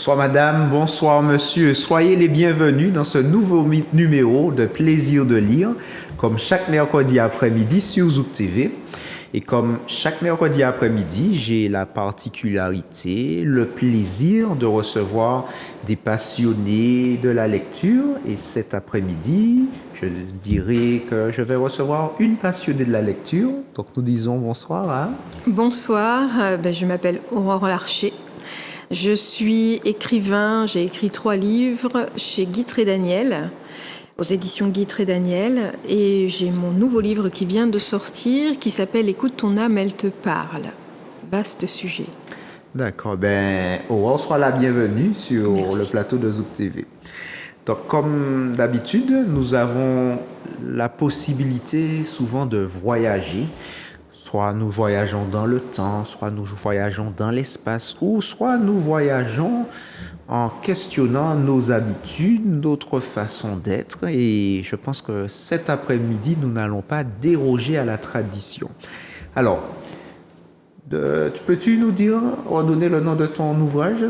Bonsoir madame, bonsoir monsieur, soyez les bienvenus dans ce nouveau numéro de Plaisir de lire, comme chaque mercredi après-midi sur Zouk TV. Et comme chaque mercredi après-midi, j'ai la particularité, le plaisir de recevoir des passionnés de la lecture. Et cet après-midi, je dirais que je vais recevoir une passionnée de la lecture. Donc nous disons bonsoir à... Bonsoir, je m'appelle Aurore Larcher. Je suis écrivain, j'ai écrit 3 livres chez Guittre et Daniel, aux éditions Guittre et Daniel, et j'ai mon nouveau livre qui vient de sortir, qui s'appelle « Écoute ton âme, elle te parle ». Vaste sujet. D'accord, Aurore soit la bienvenue sur Merci. Le plateau de Zouk TV. Donc, comme d'habitude, nous avons la possibilité souvent de voyager. Soit nous voyageons dans le temps, soit nous voyageons dans l'espace, ou soit nous voyageons en questionnant nos habitudes, notre façon d'être. Et je pense que cet après-midi, nous n'allons pas déroger à la tradition. Alors, peux-tu nous redonner le nom de ton ouvrage?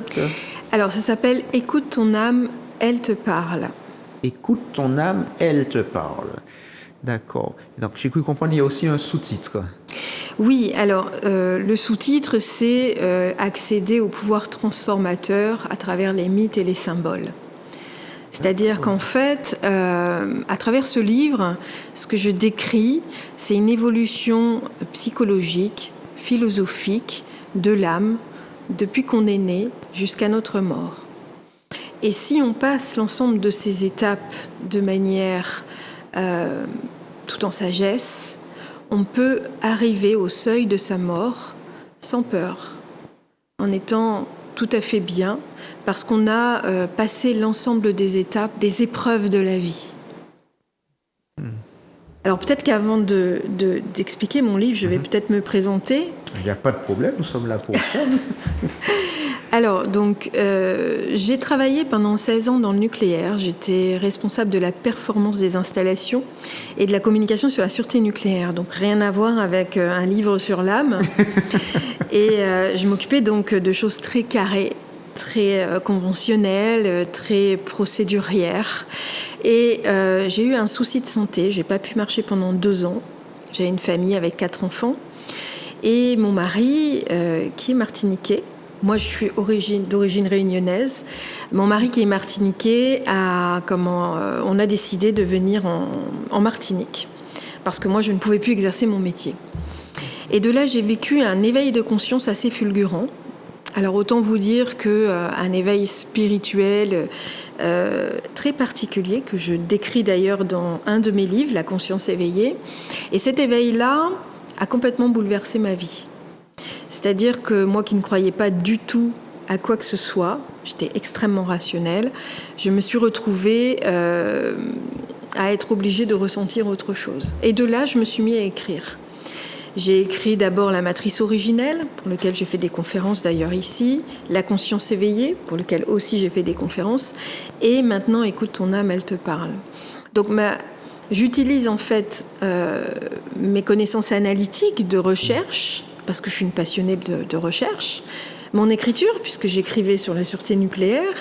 Alors, ça s'appelle « Écoute ton âme, elle te parle ». Écoute ton âme, elle te parle. D'accord. Donc, j'ai cru comprendre, il y a aussi un sous-titre. Oui, alors le sous-titre, c'est accéder au pouvoir transformateur à travers les mythes et les symboles. C'est-à-dire qu'en fait, à travers ce livre, ce que je décris, c'est une évolution psychologique, philosophique de l'âme depuis qu'on est né jusqu'à notre mort. Et si on passe l'ensemble de ces étapes de manière tout en sagesse, on peut arriver au seuil de sa mort sans peur, en étant tout à fait bien, parce qu'on a passé l'ensemble des étapes, des épreuves de la vie. Alors peut-être qu'avant d'expliquer mon livre, je vais peut-être me présenter. Il n'y a pas de problème, nous sommes là pour ça. Alors, donc, j'ai travaillé pendant 16 ans dans le nucléaire. J'étais responsable de la performance des installations et de la communication sur la sûreté nucléaire. Donc, rien à voir avec un livre sur l'âme. Et je m'occupais donc de choses très carrées, très conventionnelles, très procédurières. Et j'ai eu un souci de santé. J'ai pas pu marcher pendant 2 ans. J'ai une famille avec 4 enfants. Et mon mari, qui est martiniquais, moi, je suis d'origine réunionnaise. Mon mari, qui est martiniquais, on a décidé de venir en Martinique parce que moi, je ne pouvais plus exercer mon métier. Et de là, j'ai vécu un éveil de conscience assez fulgurant. Alors, autant vous dire qu'un éveil spirituel très particulier, que je décris d'ailleurs dans un de mes livres, La conscience éveillée. Et cet éveil-là a complètement bouleversé ma vie. C'est-à-dire que moi qui ne croyais pas du tout à quoi que ce soit, j'étais extrêmement rationnelle, je me suis retrouvée à être obligée de ressentir autre chose. Et de là, je me suis mis à écrire. J'ai écrit d'abord La matrice originelle, pour lequel j'ai fait des conférences d'ailleurs ici, La conscience éveillée, pour lequel aussi j'ai fait des conférences, et maintenant, Écoute ton âme, elle te parle. Donc j'utilise en fait mes connaissances analytiques de recherche, parce que je suis une passionnée de recherche, mon écriture, puisque j'écrivais sur la sûreté nucléaire,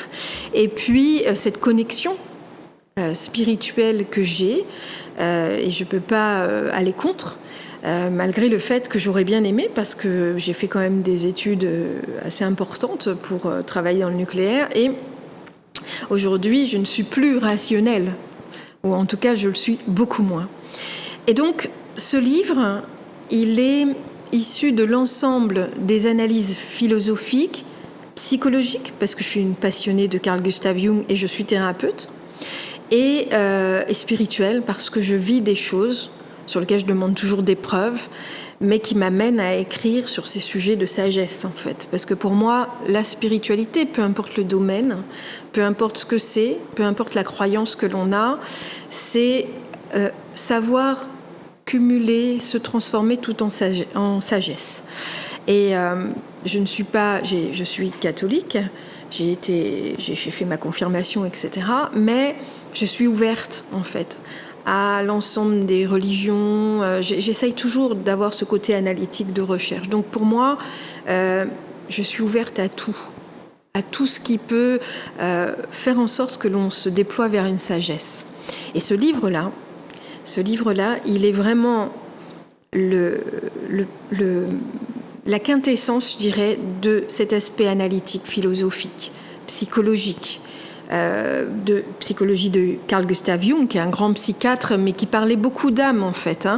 et puis cette connexion spirituelle que j'ai, et je ne peux pas aller contre, malgré le fait que j'aurais bien aimé, parce que j'ai fait quand même des études assez importantes pour travailler dans le nucléaire, et aujourd'hui, je ne suis plus rationnelle, ou en tout cas, je le suis beaucoup moins. Et donc, ce livre, il est issu de l'ensemble des analyses philosophiques, psychologiques, parce que je suis une passionnée de Carl Gustav Jung et je suis thérapeute, et spirituelle, parce que je vis des choses sur lesquelles je demande toujours des preuves, mais qui m'amènent à écrire sur ces sujets de sagesse, en fait. Parce que pour moi, la spiritualité, peu importe le domaine, peu importe ce que c'est, peu importe la croyance que l'on a, c'est savoir cumuler, se transformer tout en sagesse. Et je suis catholique, j'ai fait ma confirmation, etc. Mais je suis ouverte, en fait, à l'ensemble des religions. J'essaye toujours d'avoir ce côté analytique de recherche. Donc pour moi, je suis ouverte à tout. à tout ce qui peut faire en sorte que l'on se déploie vers une sagesse. Et ce livre-là, il est vraiment la quintessence, je dirais, de cet aspect analytique, philosophique, psychologique, de psychologie de Carl Gustav Jung, qui est un grand psychiatre, mais qui parlait beaucoup d'âme, en fait,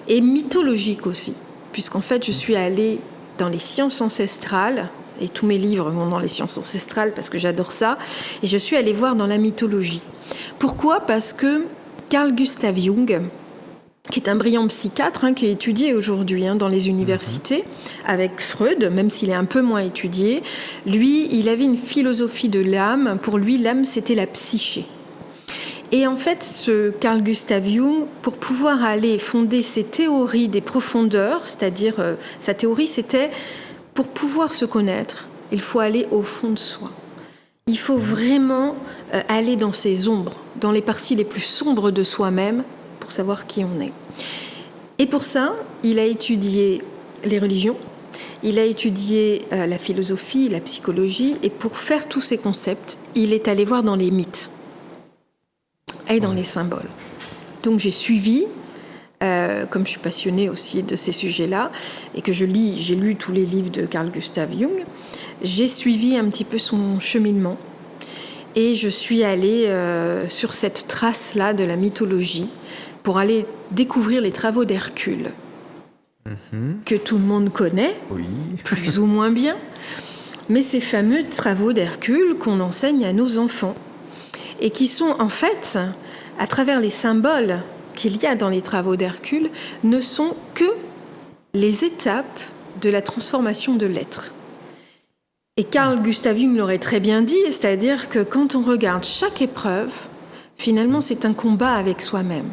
et mythologique aussi, puisqu'en fait, je suis allée dans les sciences ancestrales, et tous mes livres vont dans les sciences ancestrales, parce que j'adore ça, et je suis allée voir dans la mythologie. Pourquoi ? Parce que Carl Gustav Jung, qui est un brillant psychiatre, qui est étudié aujourd'hui dans les universités, avec Freud, même s'il est un peu moins étudié, lui, il avait une philosophie de l'âme. Pour lui, l'âme, c'était la psyché. Et en fait, ce Carl Gustav Jung, pour pouvoir aller fonder ses théories des profondeurs, c'est-à-dire sa théorie, c'était pour pouvoir se connaître, il faut aller au fond de soi. Il faut vraiment aller dans ses ombres, dans les parties les plus sombres de soi-même, pour savoir qui on est. Et pour ça, il a étudié les religions, il a étudié la philosophie, la psychologie, et pour faire tous ces concepts, il est allé voir dans les mythes et dans les symboles. Donc j'ai suivi, comme je suis passionnée aussi de ces sujets-là, et que j'ai lu tous les livres de Carl Gustav Jung, j'ai suivi un petit peu son cheminement, et je suis allée sur cette trace-là de la mythologie, pour aller découvrir les travaux d'Hercule, que tout le monde connaît, plus ou moins bien, mais ces fameux travaux d'Hercule qu'on enseigne à nos enfants, et qui sont en fait, à travers les symboles qu'il y a dans les travaux d'Hercule, ne sont que les étapes de la transformation de l'être. Et Carl Gustav Jung l'aurait très bien dit, c'est-à-dire que quand on regarde chaque épreuve, finalement c'est un combat avec soi-même.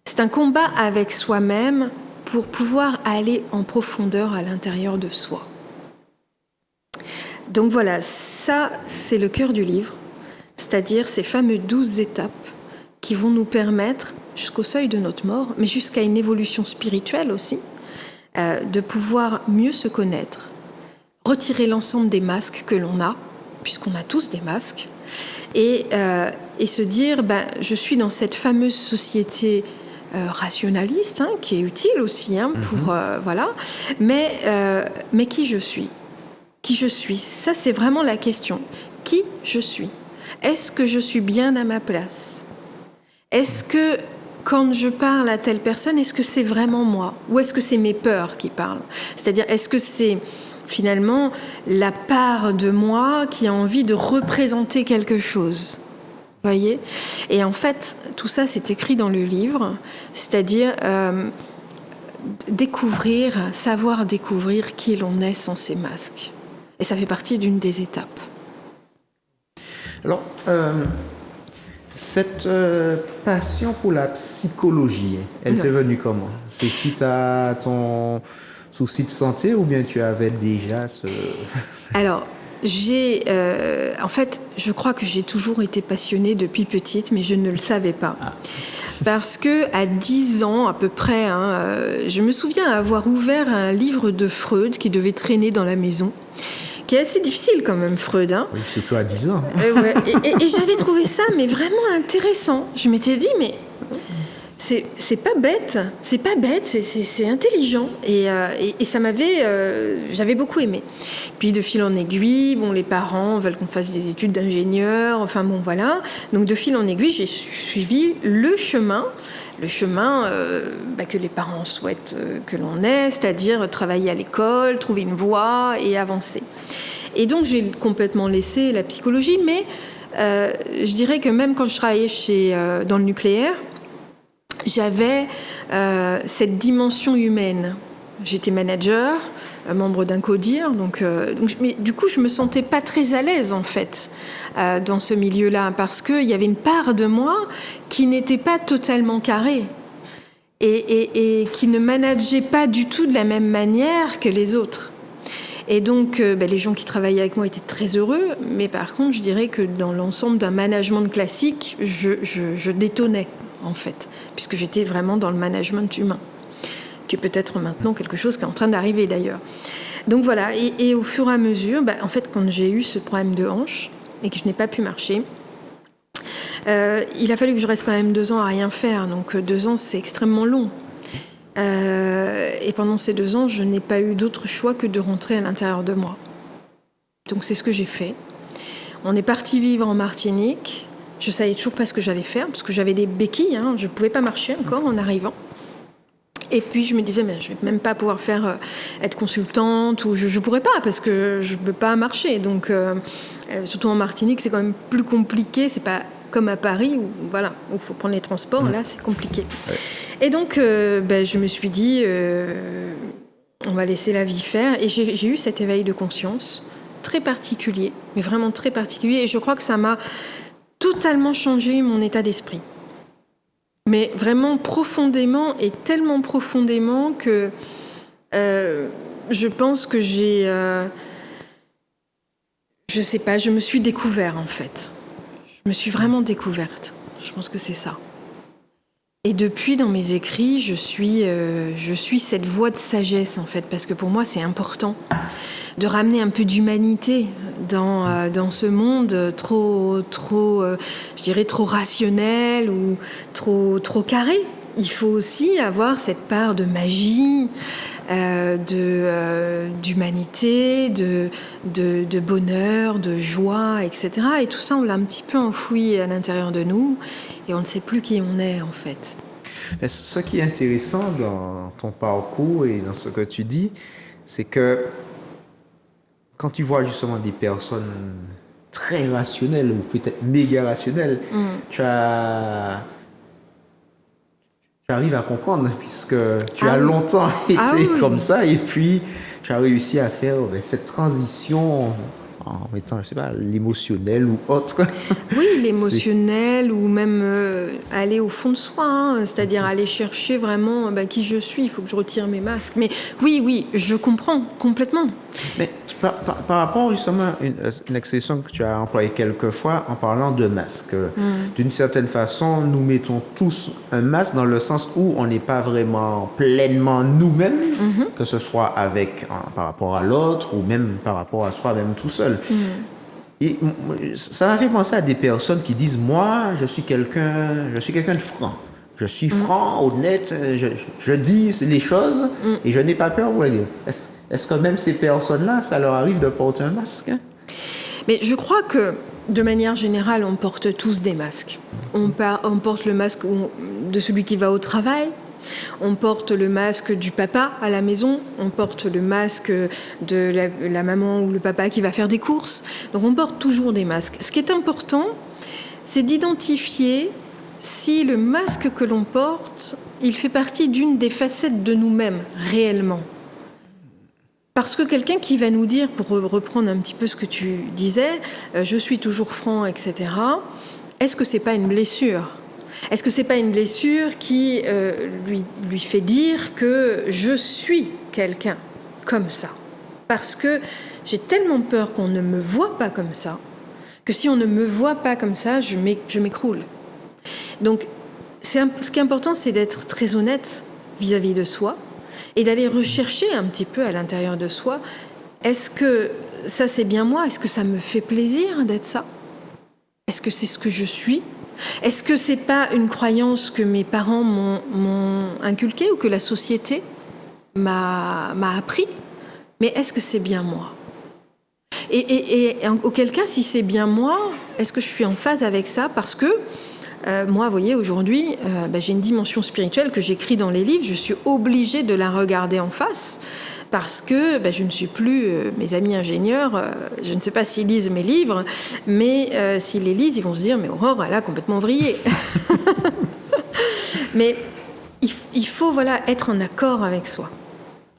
C'est un combat avec soi-même pour pouvoir aller en profondeur à l'intérieur de soi. Donc voilà, ça c'est le cœur du livre, c'est-à-dire ces fameuses 12 étapes qui vont nous permettre, jusqu'au seuil de notre mort, mais jusqu'à une évolution spirituelle aussi, de pouvoir mieux se connaître, retirer l'ensemble des masques que l'on a, puisqu'on a tous des masques, et se dire, je suis dans cette fameuse société rationaliste, qui est utile aussi, pour voilà, mais qui je suis ? Qui je suis ? Ça, c'est vraiment la question. Qui je suis ? Est-ce que je suis bien à ma place ? Est-ce que, quand je parle à telle personne, est-ce que c'est vraiment moi ? Ou est-ce que c'est mes peurs qui parlent ? C'est-à-dire, est-ce que c'est finalement la part de moi qui a envie de représenter quelque chose ? Voyez ? Et en fait, tout ça, c'est écrit dans le livre, c'est-à-dire savoir découvrir qui l'on est sans ces masques. Et ça fait partie d'une des étapes. Alors, cette passion pour la psychologie, elle t'est venue comment ? C'est suite à ton souci de santé ou bien tu avais déjà ce... Alors, en fait, je crois que j'ai toujours été passionnée depuis petite, mais je ne le savais pas. Parce que à 10 ans à peu près, je me souviens avoir ouvert un livre de Freud qui devait traîner dans la maison, qui est assez difficile quand même, Freud. Oui, surtout à 10 ans. Ouais. Et j'avais trouvé ça mais vraiment intéressant. Je m'étais dit, mais c'est pas bête, c'est intelligent. Et ça j'avais beaucoup aimé. Puis de fil en aiguille, les parents veulent qu'on fasse des études d'ingénieur, enfin bon voilà. Donc de fil en aiguille, j'ai suivi le chemin que les parents souhaitent que l'on ait, c'est-à-dire travailler à l'école, trouver une voie et avancer. Et donc j'ai complètement laissé la psychologie, mais je dirais que même quand je travaillais dans le nucléaire, j'avais cette dimension humaine. J'étais manager, membre d'un CODIR, mais du coup je me sentais pas très à l'aise en fait dans ce milieu-là, parce qu'il y avait une part de moi qui n'était pas totalement carrée et qui ne manageait pas du tout de la même manière que les autres. Et donc les gens qui travaillaient avec moi étaient très heureux, mais par contre je dirais que dans l'ensemble d'un management classique, je détonnais en fait, puisque j'étais vraiment dans le management humain, qui est peut-être maintenant quelque chose qui est en train d'arriver d'ailleurs. Donc voilà, et au fur et à mesure, en fait, quand j'ai eu ce problème de hanche et que je n'ai pas pu marcher, il a fallu que je reste quand même 2 ans à rien faire. Donc 2 ans, c'est extrêmement long. Et pendant ces 2 ans, je n'ai pas eu d'autre choix que de rentrer à l'intérieur de moi. Donc c'est ce que j'ai fait. On est parti vivre en Martinique. Je savais toujours pas ce que j'allais faire, parce que j'avais des béquilles, hein, je pouvais pas marcher encore en arrivant. Et puis je me disais, mais je vais même pas pouvoir être consultante, ou je pourrais pas, parce que je peux pas marcher. Donc surtout en Martinique, c'est quand même plus compliqué. C'est pas comme à Paris où voilà, où faut prendre les transports. Là, c'est compliqué. Ouais. Et donc je me suis dit, on va laisser la vie faire. Et j'ai eu cet éveil de conscience très particulier, mais vraiment très particulier. Et je crois que ça m'a totalement changé mon état d'esprit. Mais vraiment profondément, et tellement profondément que je pense que je sais pas, je me suis découvert en fait. Je me suis vraiment découverte. Je pense que c'est ça. Et depuis, dans mes écrits, je suis cette voix de sagesse en fait, parce que pour moi, c'est important de ramener un peu d'humanité dans ce monde trop je dirais trop rationnel ou trop carré. Il faut aussi avoir cette part de magie, d'humanité, de bonheur, de joie, etc. Et tout ça, on l'a un petit peu enfoui à l'intérieur de nous et on ne sait plus qui on est en fait. Mais ce qui est intéressant dans ton parcours et dans ce que tu dis, c'est que quand tu vois justement des personnes très rationnelles ou peut-être méga rationnelles, tu arrives à comprendre puisque tu as longtemps été comme ça et puis tu as réussi à faire cette transition en mettant, je sais pas, l'émotionnel ou autre. Oui, l'émotionnel ou même aller au fond de soi, hein, c'est-à-dire aller chercher vraiment qui je suis. Il faut que je retire mes masques. Mais oui, je comprends complètement. Mais par rapport justement à une expression que tu as employée quelques fois en parlant de masque, d'une certaine façon, nous mettons tous un masque dans le sens où on n'est pas vraiment pleinement nous-mêmes, que ce soit par rapport à l'autre ou même par rapport à soi-même tout seul. Et ça m'a fait penser à des personnes qui disent, moi, je suis quelqu'un de franc. Je suis franc, honnête, je dis les choses et je n'ai pas peur de le dire. Est-ce que même ces personnes-là, ça leur arrive de porter un masque? Mais je crois que, de manière générale, on porte tous des masques. On porte le masque de celui qui va au travail, on porte le masque du papa à la maison, on porte le masque de la maman ou le papa qui va faire des courses. Donc on porte toujours des masques. Ce qui est important, c'est d'identifier si le masque que l'on porte, il fait partie d'une des facettes de nous-mêmes, réellement. Parce que quelqu'un qui va nous dire, pour reprendre un petit peu ce que tu disais, je suis toujours franc, etc., est-ce que c'est pas une blessure ? Est-ce que c'est pas une blessure qui lui fait dire que je suis quelqu'un comme ça ? Parce que j'ai tellement peur qu'on ne me voit pas comme ça, que si on ne me voit pas comme ça, je m'écroule. Donc, ce qui est important, c'est d'être très honnête vis-à-vis de soi et d'aller rechercher un petit peu à l'intérieur de soi, est-ce que ça c'est bien moi ? Est-ce que ça me fait plaisir d'être ça ? Est-ce que c'est ce que je suis ? Est-ce que c'est pas une croyance que mes parents m'ont inculquée ou que la société m'a appris ? Mais est-ce que c'est bien moi ? Et auquel cas, si c'est bien moi, est-ce que je suis en phase avec ça ? Parce que moi, vous voyez, aujourd'hui, j'ai une dimension spirituelle que j'écris dans les livres. Je suis obligée de la regarder en face parce que je ne suis plus... mes amis ingénieurs, je ne sais pas s'ils lisent mes livres, mais s'ils les lisent, ils vont se dire « Mais Aurore, elle a complètement vrillé !» Mais il faut être en accord avec soi.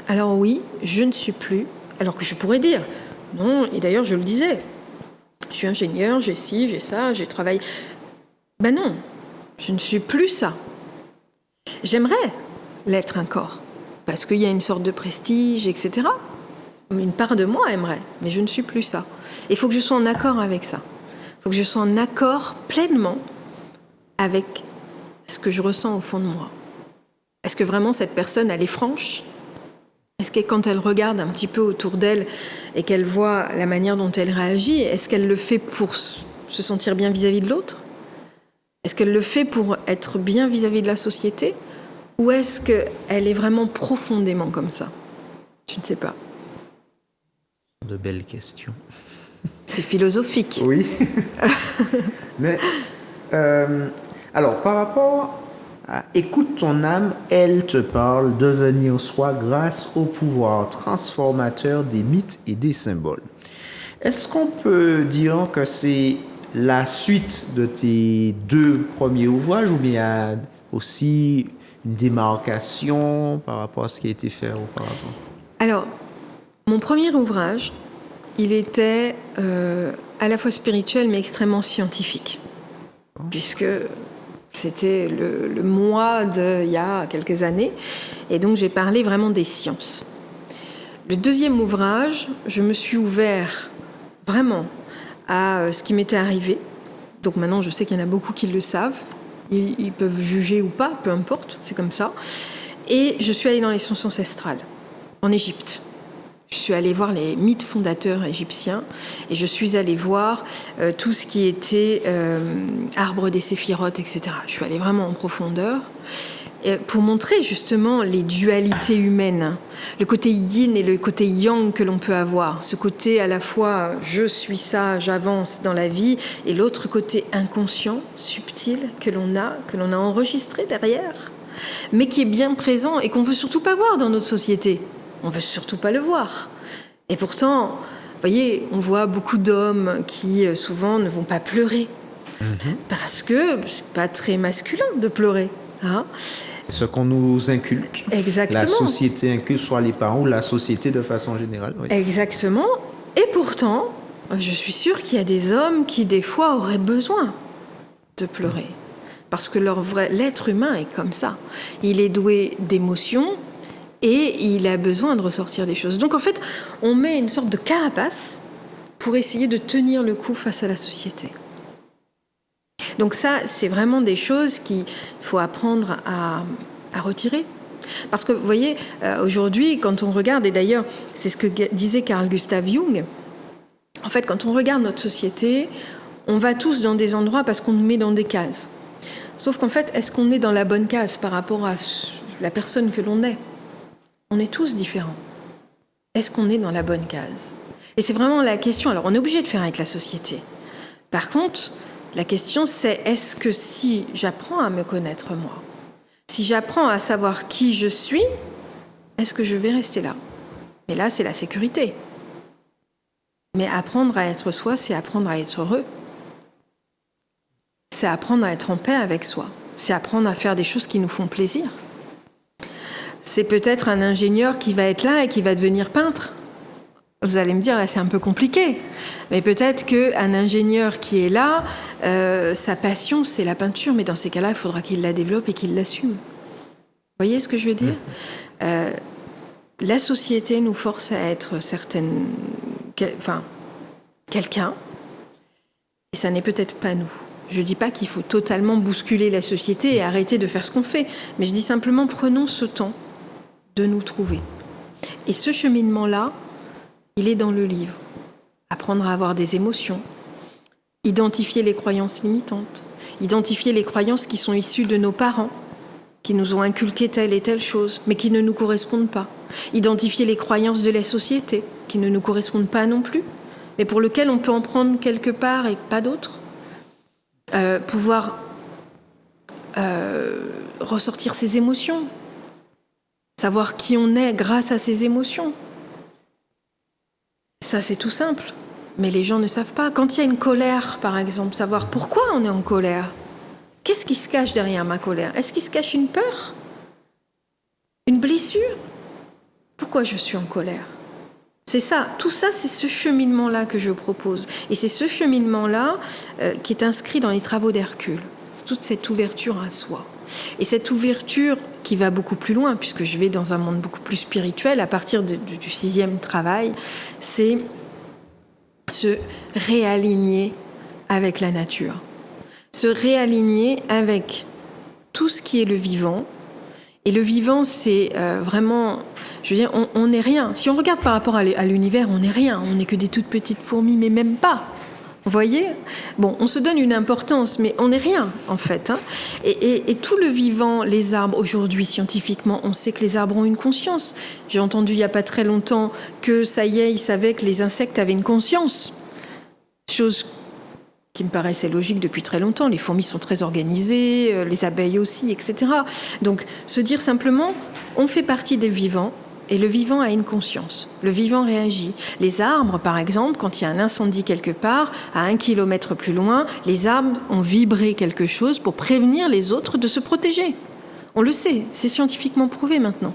Alors oui, je ne suis plus... Alors que je pourrais dire « Non, et d'ailleurs, je le disais, je suis ingénieur, j'ai ci, j'ai ça, j'ai travaillé... » Non, je ne suis plus ça. J'aimerais l'être encore, parce qu'il y a une sorte de prestige, etc. Une part de moi aimerait, mais je ne suis plus ça. Il faut que je sois en accord avec ça. Il faut que je sois en accord pleinement avec ce que je ressens au fond de moi. Est-ce que vraiment cette personne, elle est franche ? Est-ce que quand elle regarde un petit peu autour d'elle et qu'elle voit la manière dont elle réagit, est-ce qu'elle le fait pour se sentir bien vis-à-vis de l'autre ? Est-ce qu'elle le fait pour être bien vis-à-vis de la société ? Ou est-ce qu'elle est vraiment profondément comme ça ? Je ne sais pas. De belles questions. C'est philosophique. Oui. Mais, alors, par rapport à écoute ton âme, elle te parle, devenir soi grâce au pouvoir transformateur des mythes et des symboles. Est-ce qu'on peut dire que c'est la suite de tes 2 premiers ouvrages ou bien il y a aussi une démarcation par rapport à ce qui a été fait auparavant? Alors, mon premier ouvrage, il était à la fois spirituel mais extrêmement scientifique, puisque c'était le moi d'il y a quelques années, et donc j'ai parlé vraiment des sciences. Le deuxième ouvrage, je me suis ouvert vraiment à ce qui m'était arrivé. Donc maintenant, je sais qu'il y en a beaucoup qui le savent. Ils peuvent juger ou pas, peu importe, c'est comme ça. Et je suis allée dans les sciences ancestrales, en Égypte. Je suis allée voir les mythes fondateurs égyptiens et je suis allée voir tout ce qui était arbre des séphirotes, etc. Je suis allée vraiment en profondeur pour montrer justement les dualités humaines, le côté yin et le côté yang que l'on peut avoir. Ce côté à la fois je suis ça, j'avance dans la vie, et l'autre côté inconscient, subtil que l'on a enregistré derrière, mais qui est bien présent et qu'on veut surtout pas voir dans notre société. On veut surtout pas le voir. Et pourtant, vous voyez, on voit beaucoup d'hommes qui souvent ne vont pas pleurer. Parce que c'est pas très masculin de pleurer. Hein. C'est ce qu'on nous inculque. Exactement. La société inculque, soit les parents ou la société de façon générale. Oui. Exactement. Et pourtant, je suis sûre qu'il y a des hommes qui, des fois, auraient besoin de pleurer. Parce que l'être humain est comme ça. Il est doué d'émotions, et il a besoin de ressortir des choses. Donc en fait, on met une sorte de carapace pour essayer de tenir le coup face à la société. Donc ça, c'est vraiment des choses qu'il faut apprendre à retirer. Parce que vous voyez, aujourd'hui, quand on regarde, et d'ailleurs, c'est ce que disait Carl Gustav Jung, en fait, quand on regarde notre société, on va tous dans des endroits parce qu'on nous met dans des cases. Sauf qu'en fait, est-ce qu'on est dans la bonne case par rapport à la personne que l'on est ? On est tous différents. Est-ce qu'on est dans la bonne case ? Et c'est vraiment la question. Alors, on est obligé de faire avec la société. Par contre, la question, c'est est-ce que si j'apprends à me connaître moi, si j'apprends à savoir qui je suis, est-ce que je vais rester là ? Mais là, c'est la sécurité. Mais apprendre à être soi, c'est apprendre à être heureux. C'est apprendre à être en paix avec soi. C'est apprendre à faire des choses qui nous font plaisir. C'est peut-être un ingénieur qui va être là et qui va devenir peintre. Vous allez me dire, là, c'est un peu compliqué. Mais peut-être qu'un ingénieur qui est là, sa passion, c'est la peinture. Mais dans ces cas-là, il faudra qu'il la développe et qu'il l'assume. Vous voyez ce que je veux dire ? La société nous force à être quelqu'un. Et ça n'est peut-être pas nous. Je ne dis pas qu'il faut totalement bousculer la société et arrêter de faire ce qu'on fait. Mais je dis simplement, prenons ce temps de nous trouver. Et ce cheminement-là, il est dans le livre. Apprendre à avoir des émotions, identifier les croyances limitantes, identifier les croyances qui sont issues de nos parents, qui nous ont inculqué telle et telle chose, mais qui ne nous correspondent pas. Identifier les croyances de la société, qui ne nous correspondent pas non plus, mais pour lesquelles on peut en prendre quelque part et pas d'autres. Pouvoir ressortir ses émotions, savoir qui on est grâce à ses émotions. Ça, c'est tout simple, mais les gens ne savent pas. Quand il y a une colère, par exemple, savoir pourquoi on est en colère. Qu'est-ce qui se cache derrière ma colère ? Est-ce qu'il se cache une peur ? Une blessure ? Pourquoi je suis en colère ? C'est ça, tout ça, c'est ce cheminement-là que je propose. Et c'est ce cheminement-là qui est inscrit dans les travaux d'Hercule. Toute cette ouverture à soi. Et cette ouverture qui va beaucoup plus loin, puisque je vais dans un monde beaucoup plus spirituel, à partir du 6e travail, c'est se réaligner avec la nature. Se réaligner avec tout ce qui est le vivant Et le vivant, c'est vraiment... Je veux dire, on n'est rien. Si on regarde par rapport à l'univers, on n'est rien. On n'est que des toutes petites fourmis, mais même pas. Vous voyez ? Bon, on se donne une importance, mais on n'est rien, en fait. Hein. Et tout le vivant, les arbres, aujourd'hui, scientifiquement, on sait que les arbres ont une conscience. J'ai entendu il n'y a pas très longtemps que, ça y est, ils savaient que les insectes avaient une conscience. Chose qui me paraissait logique depuis très longtemps. Les fourmis sont très organisées, les abeilles aussi, etc. Donc, se dire simplement, on fait partie des vivants, et le vivant a une conscience. Le vivant réagit. Les arbres, par exemple, quand il y a un incendie quelque part, à 1 kilomètre plus loin, les arbres ont vibré quelque chose pour prévenir les autres de se protéger. On le sait, c'est scientifiquement prouvé maintenant.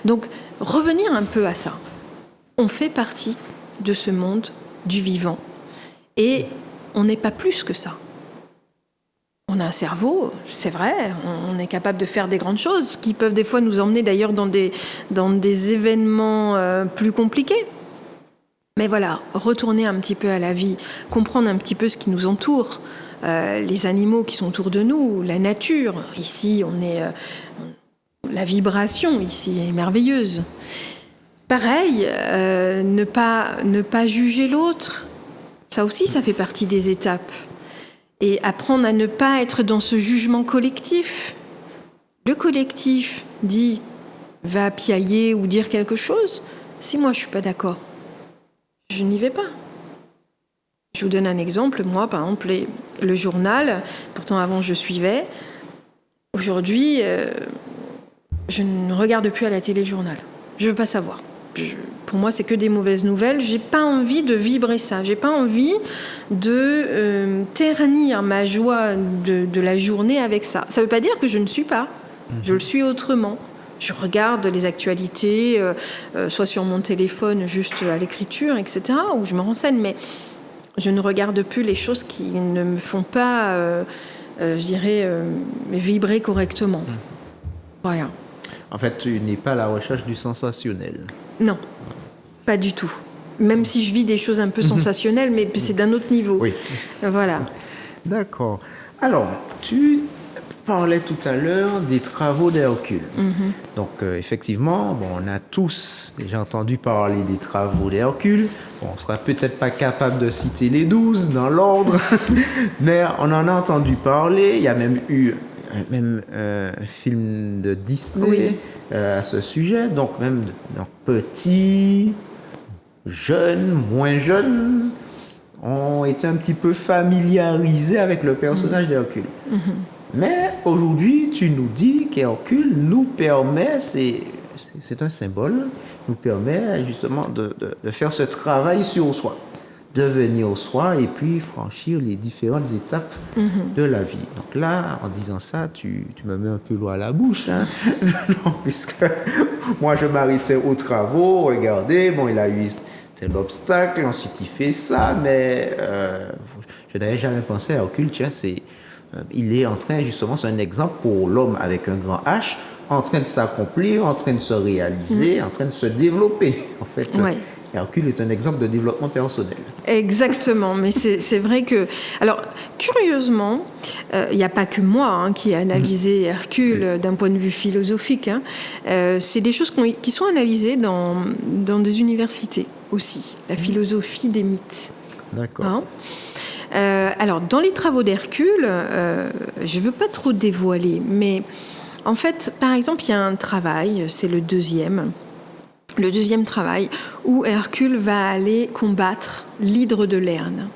Donc, revenir un peu à ça. On fait partie de ce monde du vivant. Et on n'est pas plus que ça. On a un cerveau, c'est vrai, on est capable de faire des grandes choses qui peuvent des fois nous emmener d'ailleurs dans des événements plus compliqués. Mais voilà, retourner un petit peu à la vie, comprendre un petit peu ce qui nous entoure, les animaux qui sont autour de nous, la nature. Ici, la vibration ici est merveilleuse. Pareil, ne pas juger l'autre. Ça aussi, ça fait partie des étapes. Et apprendre à ne pas être dans ce jugement collectif. Le collectif dit va piailler ou dire quelque chose. Si moi je suis pas d'accord, je n'y vais pas. Je vous donne un exemple. Moi, par exemple, le journal, pourtant avant je suivais. Aujourd'hui, je ne regarde plus à la télé le journal. Je veux pas savoir. Pour moi, c'est que des mauvaises nouvelles. J'ai pas envie de vibrer ça. J'ai pas envie de ternir ma joie de la journée avec ça. Ça veut pas dire que je ne suis pas. Je le suis autrement. Je regarde les actualités, soit sur mon téléphone, juste à l'écriture, etc., où je me renseigne. Mais je ne regarde plus les choses qui ne me font pas, je dirais, vibrer correctement. Voilà. En fait, tu n'es pas à la recherche du sensationnel. Non, pas du tout. Même si je vis des choses un peu sensationnelles, mais c'est d'un autre niveau. Oui. Voilà. D'accord. Alors, tu parlais tout à l'heure des travaux d'Hercule. Donc, effectivement, bon, on a tous déjà entendu parler des travaux d'Hercule. Bon, on ne sera peut-être pas capable de citer les 12 dans l'ordre, mais on en a entendu parler. Il y a même eu un film de Disney à ce sujet, donc même petits, jeunes, moins jeunes, ont été un petit peu familiarisés avec le personnage d'Hercule. Mais aujourd'hui, tu nous dis qu'Hercule nous permet, c'est un symbole, nous permet justement de faire ce travail sur soi. Devenir soi et puis franchir les différentes étapes de la vie. Donc là, en disant ça, tu me mets un peu l'eau à la bouche, hein? Non, puisque moi, je m'arrêtais aux travaux, regardez, bon, il a eu tel obstacle, ensuite il fait ça, mais je n'avais jamais pensé à Hercule, tiens, il est en train, justement, c'est un exemple pour l'homme avec un grand H, en train de s'accomplir, en train de se réaliser, en train de se développer, en fait. Ouais. Hercule est un exemple de développement personnel. Exactement, mais c'est vrai que... Alors, curieusement, il n'y a pas que moi qui ai analysé Hercule d'un point de vue philosophique. C'est des choses qui sont analysées dans des universités aussi. La philosophie des mythes. D'accord. Alors, dans les travaux d'Hercule, je ne veux pas trop dévoiler, mais en fait, par exemple, il y a un travail, c'est le deuxième travail, où Hercule va aller combattre l'hydre de Lerne.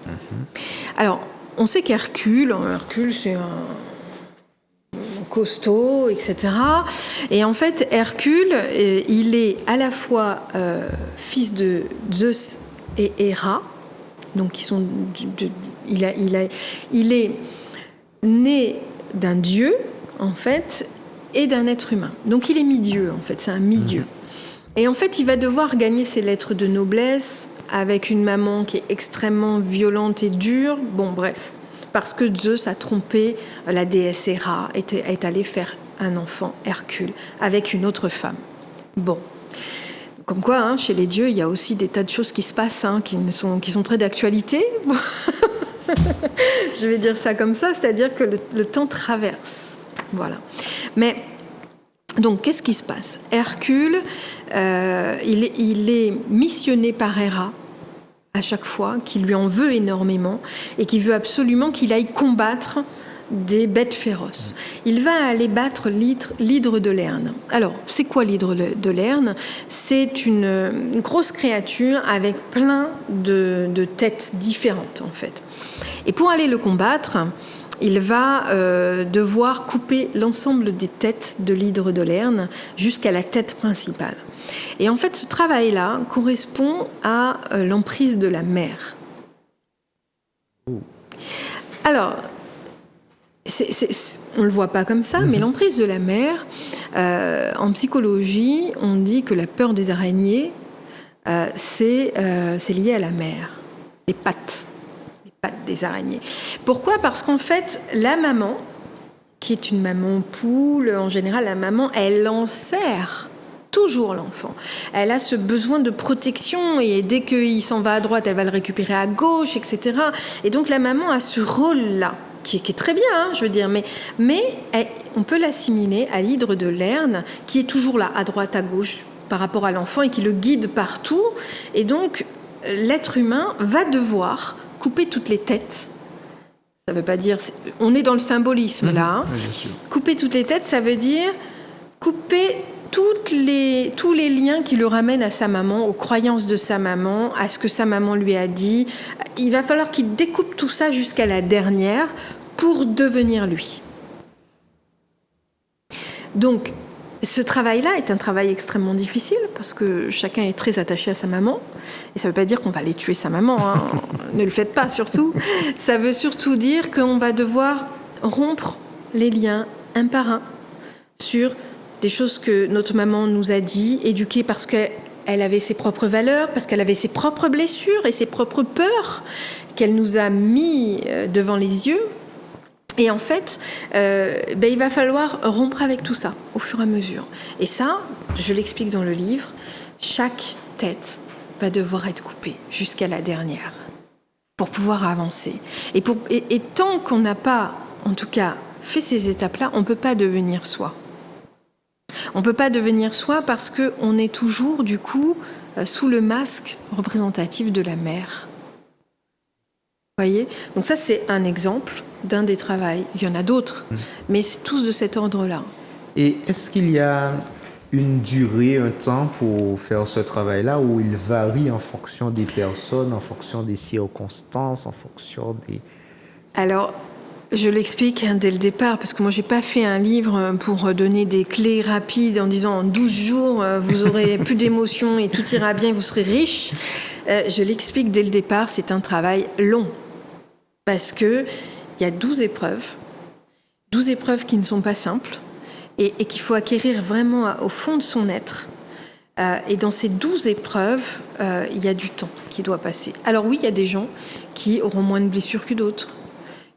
Alors, on sait Hercule, c'est un costaud, etc. Et en fait, Hercule, il est à la fois fils de Zeus et Héra, donc il est né d'un dieu, en fait, et d'un être humain. Donc il est mi-dieu, en fait, c'est un mi-dieu. Et en fait, il va devoir gagner ses lettres de noblesse avec une maman qui est extrêmement violente et dure. Bon, bref, parce que Zeus a trompé la déesse Héra, est allé faire un enfant, Hercule, avec une autre femme. Bon. Comme quoi, chez les dieux, il y a aussi des tas de choses qui se passent, qui sont très d'actualité. Je vais dire ça comme ça, c'est-à-dire que le temps traverse. Voilà. Mais Donc, qu'est-ce qui se passe? Hercule, il est missionné par Héra à chaque fois, qui lui en veut énormément et qui veut absolument qu'il aille combattre des bêtes féroces. Il va aller battre l'hydre de Lerne. Alors, c'est quoi l'hydre de Lerne? C'est une grosse créature avec plein de têtes différentes, en fait. Et pour aller le combattre, il va devoir couper l'ensemble des têtes de l'hydre de Lerne jusqu'à la tête principale. Et en fait, ce travail-là correspond à l'emprise de la mer. Alors, on ne le voit pas comme ça, mais l'emprise de la mer, en psychologie, on dit que la peur des araignées, c'est lié à la mer, les pattes des araignées. Pourquoi? Parce qu'en fait, la maman, qui est une maman poule, en général, la maman, elle enserre toujours l'enfant. Elle a ce besoin de protection et dès qu'il s'en va à droite, elle va le récupérer à gauche, etc. Et donc la maman a ce rôle-là, qui est très bien, hein, je veux dire, mais on peut l'assimiler à l'hydre de Lerne, qui est toujours là, à droite, à gauche, par rapport à l'enfant et qui le guide partout. Et donc, l'être humain va devoir couper toutes les têtes. Ça ne veut pas dire... On est dans le symbolisme, là. Hein. Oui, bien sûr. Couper toutes les têtes, ça veut dire couper tous les liens qui le ramènent à sa maman, aux croyances de sa maman, à ce que sa maman lui a dit. Il va falloir qu'il découpe tout ça jusqu'à la dernière pour devenir lui. Donc, ce travail-là est un travail extrêmement difficile parce que chacun est très attaché à sa maman. Et ça ne veut pas dire qu'on va aller tuer sa maman, hein. Ne le faites pas surtout. Ça veut surtout dire qu'on va devoir rompre les liens un par un sur des choses que notre maman nous a dit, éduquée parce qu'elle avait ses propres valeurs, parce qu'elle avait ses propres blessures et ses propres peurs qu'elle nous a mis devant les yeux. Et en fait, il va falloir rompre avec tout ça au fur et à mesure. Et ça, je l'explique dans le livre, chaque tête va devoir être coupée jusqu'à la dernière pour pouvoir avancer. Et tant qu'on n'a pas, en tout cas, fait ces étapes-là, on ne peut pas devenir soi. On ne peut pas devenir soi parce qu'on est toujours, du coup, sous le masque représentatif de la mère. Vous voyez ? Donc ça, c'est un exemple d'un des travaux. Il y en a d'autres, mais c'est tous de cet ordre-là. Et est-ce qu'il y a une durée, un temps pour faire ce travail-là où il varie en fonction des personnes, en fonction des circonstances, en fonction des... Alors, je l'explique dès le départ, parce que moi, je n'ai pas fait un livre pour donner des clés rapides en disant en 12 jours, vous aurez plus d'émotions et tout ira bien, vous serez riche. Je l'explique dès le départ, c'est un travail long. Parce qu'il y a 12 épreuves qui ne sont pas simples et qu'il faut acquérir vraiment au fond de son être. Et dans ces 12 épreuves, il y a du temps qui doit passer. Alors oui, il y a des gens qui auront moins de blessures que d'autres,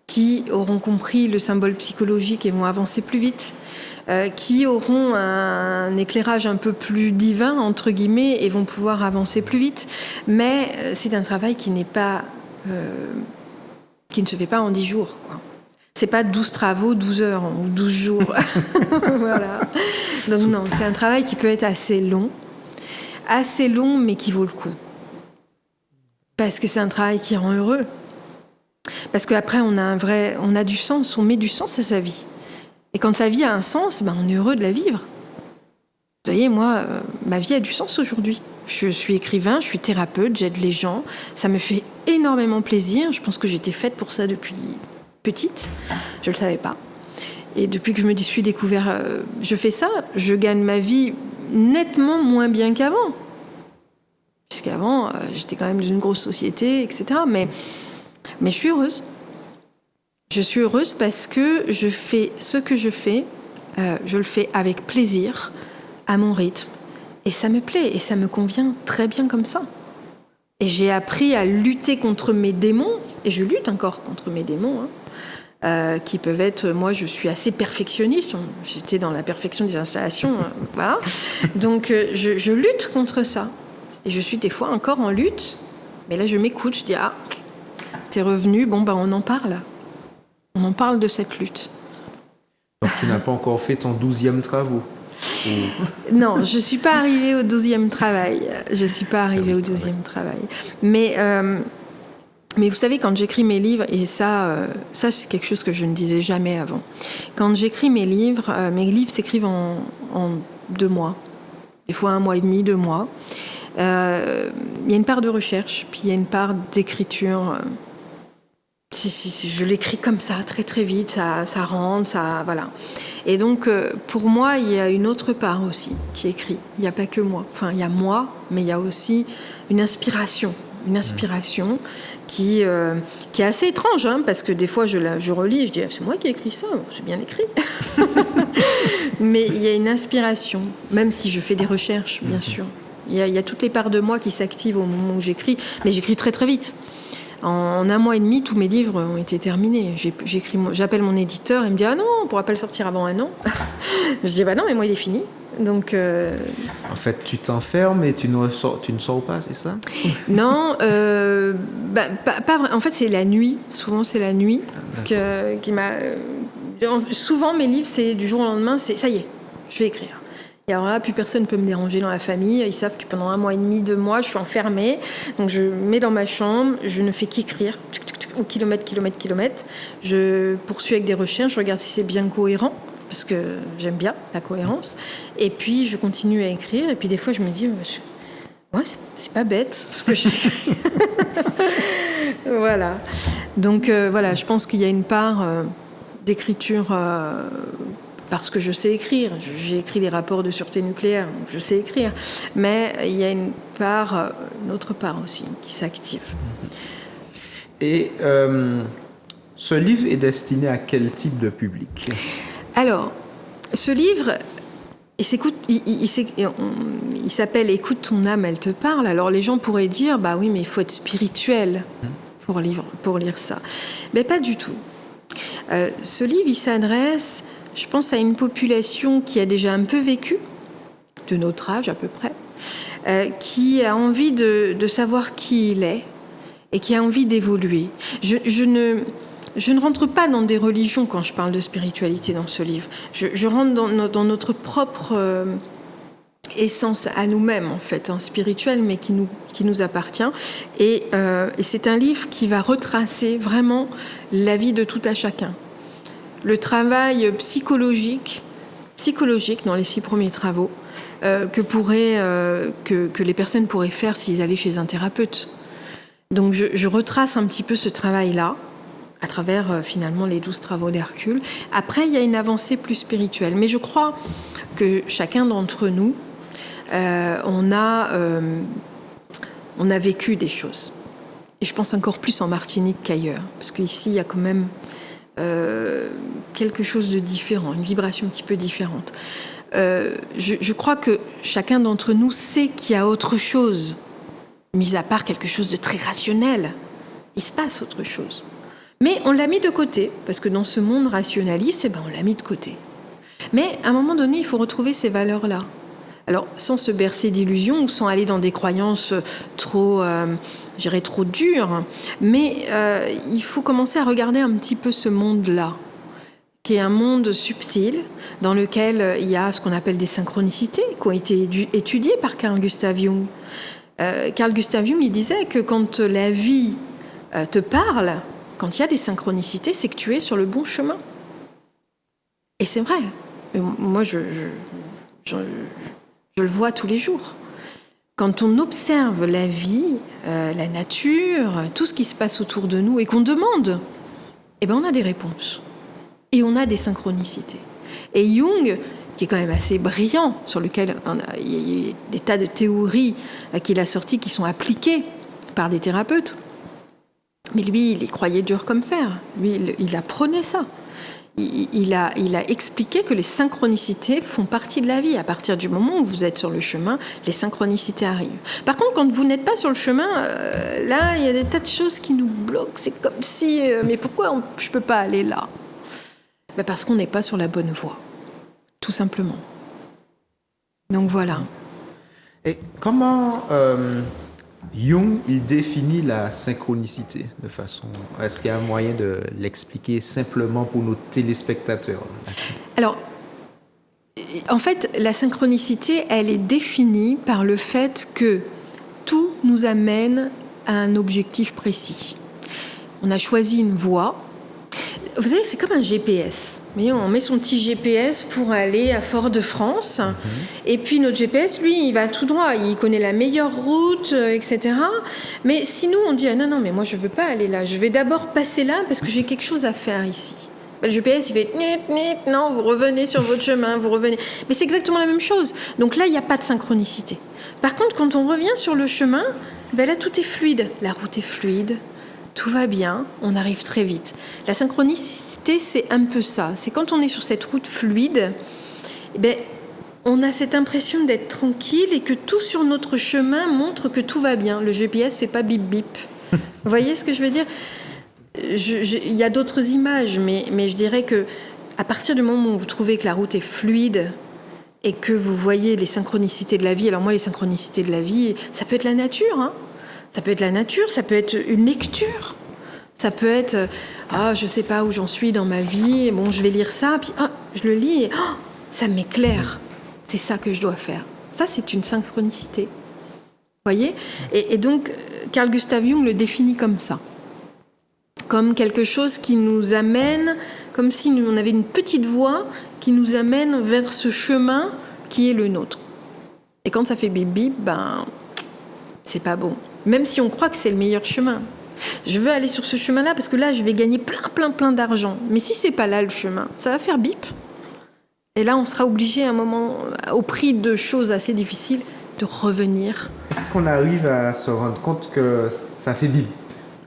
qui auront compris le symbole psychologique et vont avancer plus vite, qui auront un éclairage un peu plus divin, entre guillemets, et vont pouvoir avancer plus vite. Mais c'est un travail qui n'est pas... qui ne se fait pas en 10 jours, quoi. C'est pas 12 travaux, 12 heures ou 12 jours. Voilà. Donc non, c'est un travail qui peut être assez long, mais qui vaut le coup. Parce que c'est un travail qui rend heureux. Parce qu'après, on a du sens, on met du sens à sa vie. Et quand sa vie a un sens, on est heureux de la vivre. Vous voyez, moi, ma vie a du sens aujourd'hui. Je suis écrivain, je suis thérapeute, j'aide les gens. Ça me fait énormément plaisir. Je pense que j'étais faite pour ça depuis petite. Je ne le savais pas. Et depuis que je me suis découvert, je fais ça. Je gagne ma vie nettement moins bien qu'avant. Puisqu'avant, j'étais quand même dans une grosse société, etc. Mais je suis heureuse. Je suis heureuse parce que je fais ce que je fais, je le fais avec plaisir, à mon rythme. Et ça me plaît et ça me convient très bien comme ça. Et j'ai appris à lutter contre mes démons, et je lutte encore contre mes démons, qui peuvent être... Moi, je suis assez perfectionniste, j'étais dans la perfection des installations, voilà. Donc, je lutte contre ça. Et je suis des fois encore en lutte, mais là, je m'écoute, je dis, t'es revenu, on en parle. On en parle de cette lutte. Donc, tu n'as pas encore fait ton 12e travaux? Non, je ne suis pas arrivée au 12e travail. Je ne suis pas arrivée au 12e travail. Mais vous savez, quand j'écris mes livres, et ça c'est quelque chose que je ne disais jamais avant. Quand j'écris mes livres s'écrivent en 2 mois. Des fois 1 mois et demi, 2 mois. Il y a une part de recherche, puis il y a une part d'écriture. Je l'écris comme ça, très très vite, ça rentre, ça, voilà. Et donc, pour moi, il y a une autre part aussi qui écrit. Il n'y a pas que moi. Enfin, il y a moi, mais il y a aussi une inspiration qui est assez étrange, hein, parce que des fois, je relis et je dis, c'est moi qui ai écrit ça, j'ai bien écrit. Mais il y a une inspiration, même si je fais des recherches, bien sûr. Il y a toutes les parts de moi qui s'activent au moment où j'écris, mais j'écris très très vite. En 1 mois et demi, tous mes livres ont été terminés. J'appelle mon éditeur, il me dit « Ah non, on ne pourra pas le sortir avant 1 an. » Je dis « Bah non, mais moi, il est fini. » Donc, En fait, tu t'enfermes et tu ne sors pas, c'est ça? Non, pas vrai. En fait, c'est la nuit. Souvent, c'est la nuit qui m'a... Souvent, mes livres, c'est du jour au lendemain, c'est « Ça y est, je vais écrire. » Et alors là, plus personne ne peut me déranger dans la famille. Ils savent que pendant 1 mois et demi, 2 mois, je suis enfermée. Donc je me mets dans ma chambre, je ne fais qu'écrire, au kilomètre. Je poursuis avec des recherches, je regarde si c'est bien cohérent, parce que j'aime bien la cohérence. Et puis je continue à écrire. Et puis des fois, je me dis, ouais, c'est pas bête ce que j'écris. Voilà. Donc voilà, je pense qu'il y a une part d'écriture... parce que je sais écrire. J'ai écrit les rapports de sûreté nucléaire, donc je sais écrire. Mais il y a une autre part aussi qui s'active. Et ce livre est destiné à quel type de public? Alors, ce livre, il s'appelle « Écoute ton âme, elle te parle ». Alors les gens pourraient dire, bah oui, mais il faut être spirituel pour lire ça. Mais pas du tout. Ce livre, il s'adresse... Je pense à une population qui a déjà un peu vécu, de notre âge à peu près, qui a envie de savoir qui il est et qui a envie d'évoluer. Je ne rentre pas dans des religions quand je parle de spiritualité dans ce livre. Je rentre dans notre propre essence à nous-mêmes, en fait, spirituelle, mais qui nous appartient. Et c'est un livre qui va retracer vraiment la vie de tout à chacun. Le travail psychologique dans les 6 premiers travaux que les personnes pourraient faire s'ils allaient chez un thérapeute. Donc je retrace un petit peu ce travail-là à travers finalement les 12 travaux d'Hercule. Après, il y a une avancée plus spirituelle. Mais je crois que chacun d'entre nous, on a vécu des choses. Et je pense encore plus en Martinique qu'ailleurs. Parce qu'ici, il y a quand même... quelque chose de différent, une vibration un petit peu différente. Je crois que chacun d'entre nous sait qu'il y a autre chose, mis à part quelque chose de très rationnel. Il se passe autre chose. Mais on l'a mis de côté, parce que dans ce monde rationaliste, on l'a mis de côté. Mais à un moment donné, il faut retrouver ces valeurs-là. Alors, sans se bercer d'illusions ou sans aller dans des croyances trop dures, mais il faut commencer à regarder un petit peu ce monde-là, qui est un monde subtil, dans lequel il y a ce qu'on appelle des synchronicités, qui ont été étudiées par Carl Gustav Jung. Carl Gustav Jung, il disait que quand la vie te parle, quand il y a des synchronicités, c'est que tu es sur le bon chemin. Et c'est vrai. Moi, je le vois tous les jours. Quand on observe la vie, la nature, tout ce qui se passe autour de nous et qu'on demande, on a des réponses. Et on a des synchronicités. Et Jung, qui est quand même assez brillant, sur lequel il y a des tas de théories qu'il a sorties qui sont appliquées par des thérapeutes. Mais lui, il y croyait dur comme fer. Lui, il apprenait ça. Il a expliqué que les synchronicités font partie de la vie. À partir du moment où vous êtes sur le chemin, les synchronicités arrivent. Par contre, quand vous n'êtes pas sur le chemin, là, il y a des tas de choses qui nous bloquent. C'est comme si... mais pourquoi je ne peux pas aller là ? Parce qu'on n'est pas sur la bonne voie. Tout simplement. Donc voilà. Et comment Jung, il définit la synchronicité de façon... Est-ce qu'il y a un moyen de l'expliquer simplement pour nos téléspectateurs? Alors, En fait, la synchronicité, elle est définie par le fait que tout nous amène à un objectif précis. On a choisi une voie. Vous savez, c'est comme un GPS. Vous voyez, on met son petit GPS pour aller à Fort-de-France. Et puis notre GPS, lui, il va tout droit. Il connaît la meilleure route, etc. Mais si nous, on dit « Ah non, mais moi, je ne veux pas aller là. Je vais d'abord passer là parce que j'ai quelque chose à faire ici. » Le GPS, il fait « Non, vous revenez sur votre chemin, vous revenez. » Mais c'est exactement la même chose. Donc là, il n'y a pas de synchronicité. Par contre, quand on revient sur le chemin, là, tout est fluide. La route est fluide. Tout va bien, on arrive très vite. La synchronicité, c'est un peu ça. C'est quand on est sur cette route fluide, on a cette impression d'être tranquille et que tout sur notre chemin montre que tout va bien. Le GPS ne fait pas bip bip. Vous voyez ce que je veux dire ? Il y a d'autres images, mais je dirais que à partir du moment où vous trouvez que la route est fluide et que vous voyez les synchronicités de la vie, alors moi, les synchronicités de la vie, ça peut être la nature, hein. Ça peut être la nature, ça peut être une lecture, ça peut être je sais pas où j'en suis dans ma vie, bon je vais lire ça, puis je le lis et ça m'éclaire, c'est ça que je dois faire. Ça c'est une synchronicité, vous voyez, et donc Carl Gustav Jung le définit comme ça, comme quelque chose qui nous amène, comme si on avait une petite voie qui nous amène vers ce chemin qui est le nôtre. Et quand ça fait bip bip, c'est pas bon. Même si on croit que c'est le meilleur chemin. Je veux aller sur ce chemin-là parce que là, je vais gagner plein d'argent. Mais si c'est pas là le chemin, ça va faire bip. Et là, on sera obligé à un moment, au prix de choses assez difficiles, de revenir. Est-ce qu'on arrive à se rendre compte que ça fait bip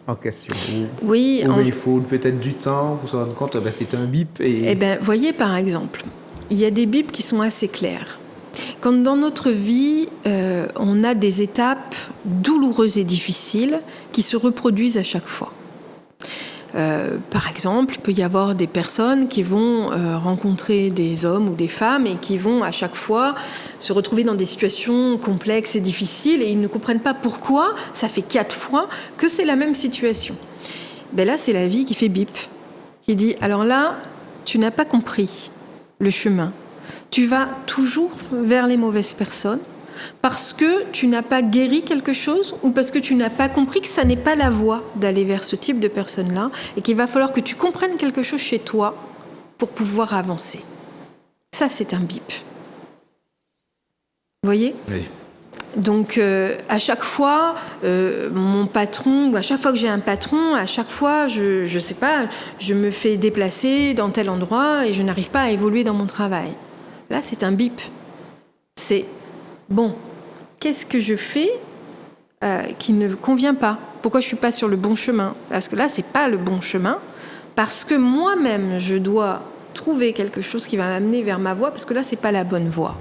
en question? Oui. Il faut peut-être du temps pour se rendre compte que c'est un bip. Voyez, par exemple, il y a des bips qui sont assez clairs. Quand dans notre vie, on a des étapes douloureuses et difficiles qui se reproduisent à chaque fois. Par exemple, il peut y avoir des personnes qui vont rencontrer des hommes ou des femmes et qui vont à chaque fois se retrouver dans des situations complexes et difficiles et ils ne comprennent pas pourquoi, ça fait 4 fois que c'est la même situation. Là, c'est la vie qui fait bip, qui dit « Alors là, tu n'as pas compris le chemin. Tu vas toujours vers les mauvaises personnes parce que tu n'as pas guéri quelque chose ou parce que tu n'as pas compris que ça n'est pas la voie d'aller vers ce type de personnes-là et qu'il va falloir que tu comprennes quelque chose chez toi pour pouvoir avancer. » Ça, c'est un bip. Vous voyez ? Oui. Donc, à chaque fois, mon patron, ou à chaque fois que j'ai un patron, à chaque fois, je sais pas, je me fais déplacer dans tel endroit et je n'arrive pas à évoluer dans mon travail. Là, c'est un bip. C'est, bon, qu'est-ce que je fais qui ne convient pas ? Pourquoi je ne suis pas sur le bon chemin ? Parce que là, ce n'est pas le bon chemin. Parce que moi-même, je dois trouver quelque chose qui va m'amener vers ma voie, parce que là, ce n'est pas la bonne voie.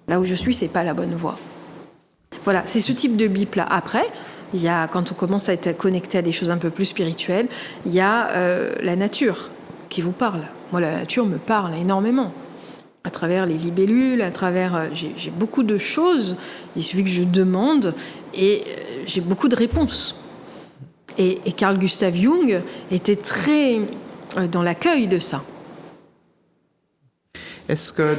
Là où je suis, ce n'est pas la bonne voie. Voilà, c'est ce type de bip-là. Après, il y a, quand on commence à être connecté à des choses un peu plus spirituelles, il y a la nature qui vous parle. Moi, la nature me parle énormément. À travers les libellules, à travers... j'ai beaucoup de choses, il suffit que je demande, et j'ai beaucoup de réponses. Et Carl Gustav Jung était très dans l'accueil de ça. Est-ce que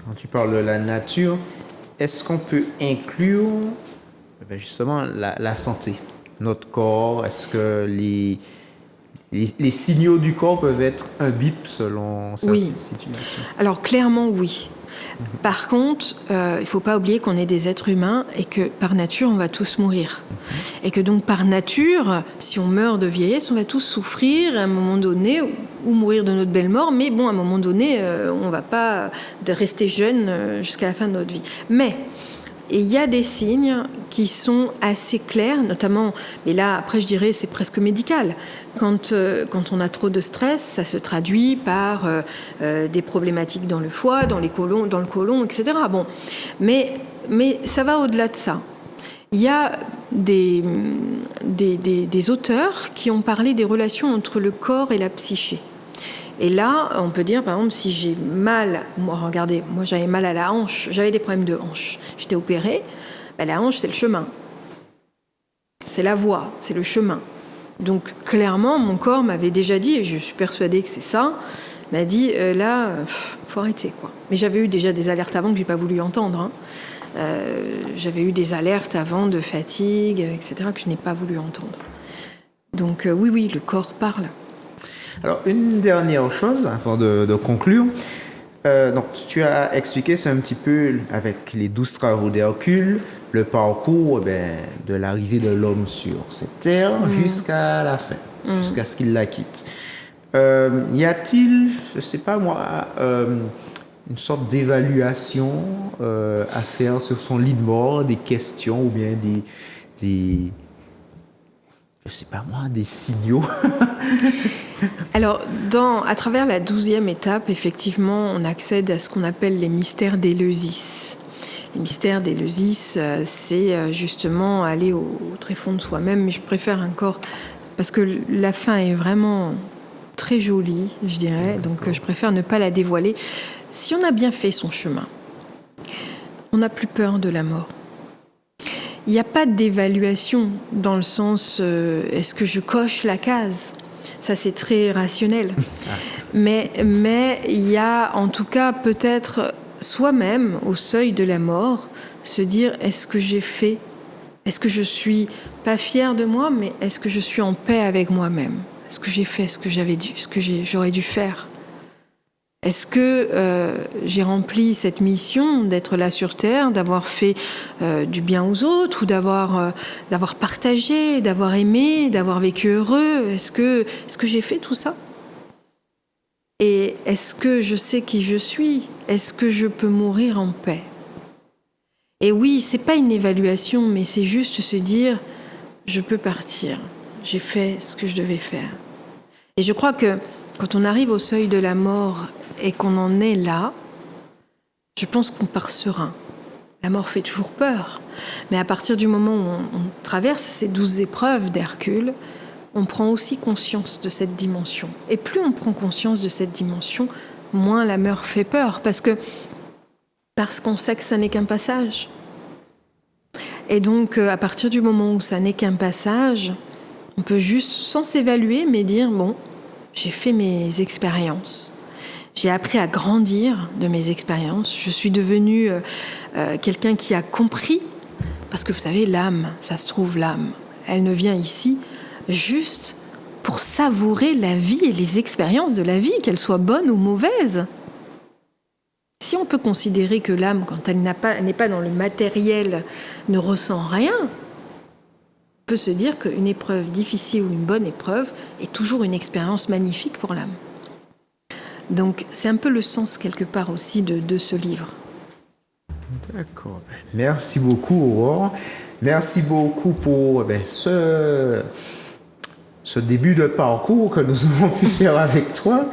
quand tu parles de la nature, est-ce qu'on peut inclure justement la santé, notre corps? Est-ce que les signaux du corps peuvent être un bip selon certaines situations? Alors clairement oui. Par contre, il ne faut pas oublier qu'on est des êtres humains et que par nature, on va tous mourir. Et que donc par nature, si on meurt de vieillesse, on va tous souffrir à un moment donné ou mourir de notre belle mort. Mais bon, à un moment donné, on ne va pas rester jeune jusqu'à la fin de notre vie. Mais il y a des signes qui sont assez clairs, notamment, mais là, après, je dirais, c'est presque médical. Quand on a trop de stress, ça se traduit par des problématiques dans le foie, dans le côlon, etc. Bon, mais ça va au-delà de ça. Il y a des auteurs qui ont parlé des relations entre le corps et la psyché. Et là, on peut dire, par exemple, si j'ai mal... Regardez, moi j'avais mal à la hanche, j'avais des problèmes de hanche. J'étais opérée, la hanche c'est le chemin. C'est la voie, c'est le chemin. Donc clairement, mon corps m'avait déjà dit, et je suis persuadée que c'est ça, m'a dit là, faut arrêter quoi. Mais j'avais eu déjà des alertes avant que j'ai pas voulu entendre. Hein. J'avais eu des alertes avant de fatigue, etc., que je n'ai pas voulu entendre. Donc oui, le corps parle. Alors, une dernière chose avant de conclure. Donc, tu as expliqué ça un petit peu avec les 12 travaux d'Hercule, le parcours de l'arrivée de l'homme sur cette terre jusqu'à la fin, jusqu'à ce qu'il la quitte. Y a-t-il, je sais pas moi, une sorte d'évaluation à faire sur son lit de mort, des questions ou bien des je sais pas moi, des signaux? Alors, à travers la 12e étape, effectivement, on accède à ce qu'on appelle les mystères d'Éleusis. Les mystères d'Éleusis, c'est justement aller au tréfonds de soi-même, mais je préfère encore, parce que la fin est vraiment très jolie, je dirais, donc je préfère ne pas la dévoiler. Si on a bien fait son chemin, on n'a plus peur de la mort. Il n'y a pas d'évaluation dans le sens est-ce que je coche la case ? Ça, c'est très rationnel. Mais il y a en tout cas peut-être soi-même, au seuil de la mort, se dire est-ce que j'ai fait ? Est-ce que je suis pas fière de moi, mais est-ce que je suis en paix avec moi-même ? Est-ce que j'ai fait ce que j'aurais dû faire ? Est-ce que j'ai rempli cette mission d'être là sur Terre, d'avoir fait du bien aux autres, ou d'avoir partagé, d'avoir aimé, d'avoir vécu heureux ? Est-ce que j'ai fait tout ça ? Et est-ce que je sais qui je suis ? Est-ce que je peux mourir en paix ? Et oui, c'est pas une évaluation, mais c'est juste se dire je peux partir. J'ai fait ce que je devais faire. Et je crois que quand on arrive au seuil de la mort et qu'on en est là, je pense qu'on part serein. La mort fait toujours peur. Mais à partir du moment où on traverse ces 12 épreuves d'Hercule, on prend aussi conscience de cette dimension. Et plus on prend conscience de cette dimension, moins la mort fait peur. Parce qu'on sait que ça n'est qu'un passage. Et donc, à partir du moment où ça n'est qu'un passage, on peut juste, sans s'évaluer, mais dire, bon, j'ai fait mes expériences. J'ai appris à grandir de mes expériences. Je suis devenue quelqu'un qui a compris. Parce que vous savez, l'âme, ça se trouve, l'âme, elle ne vient ici juste pour savourer la vie et les expériences de la vie, qu'elles soient bonnes ou mauvaises. Si on peut considérer que l'âme, quand elle n'est pas dans le matériel, ne ressent rien, on peut se dire qu'une épreuve difficile ou une bonne épreuve est toujours une expérience magnifique pour l'âme. Donc, c'est un peu le sens, quelque part, aussi de ce livre. D'accord. Merci beaucoup, Aurore. Merci beaucoup pour ce début de parcours que nous avons pu faire avec toi.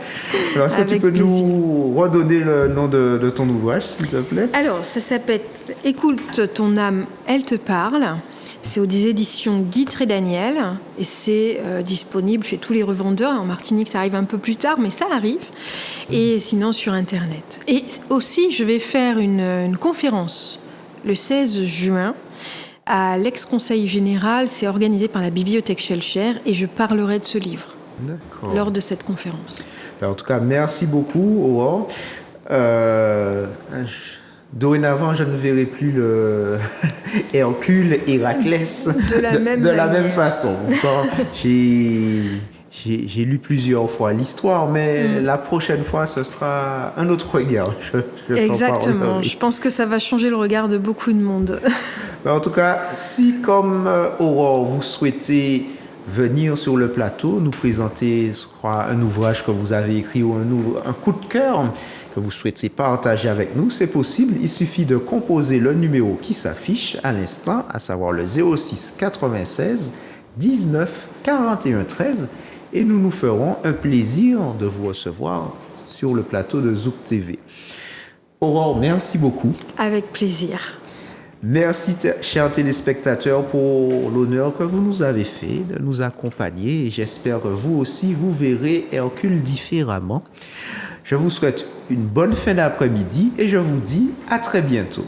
Alors, est-ce que tu peux nous redonner le nom de ton ouvrage, s'il te plaît ? Alors, ça s'appelle « Écoute ton âme, elle te parle ». C'est aux éditions Guy Trédaniel et c'est disponible chez tous les revendeurs. En Martinique, ça arrive un peu plus tard, mais ça arrive. Et sinon, sur Internet. Et aussi, je vais faire une conférence le 16 juin à l'ex-conseil général. C'est organisé par la bibliothèque Schellcher et je parlerai de ce livre lors de cette conférence. En tout cas, merci beaucoup, Aurore. Dorénavant, je ne verrai plus le Hercule Héraclès de la même façon. J'ai lu plusieurs fois l'histoire, mais la prochaine fois, ce sera un autre regard. Exactement. Je pense que ça va changer le regard de beaucoup de monde. En tout cas, si comme Aurore, vous souhaitez venir sur le plateau, nous présenter, je crois, un ouvrage que vous avez écrit ou un coup de cœur que vous souhaitez partager avec nous, c'est possible. Il suffit de composer le numéro qui s'affiche à l'instant, à savoir le 06 96 19 41 13, et nous nous ferons un plaisir de vous recevoir sur le plateau de Zouk TV. Aurore, merci beaucoup. Avec plaisir. Merci, chers téléspectateurs, pour l'honneur que vous nous avez fait de nous accompagner. Et j'espère que vous aussi, vous verrez Hercule différemment. Je vous souhaite une bonne fin d'après-midi et je vous dis à très bientôt.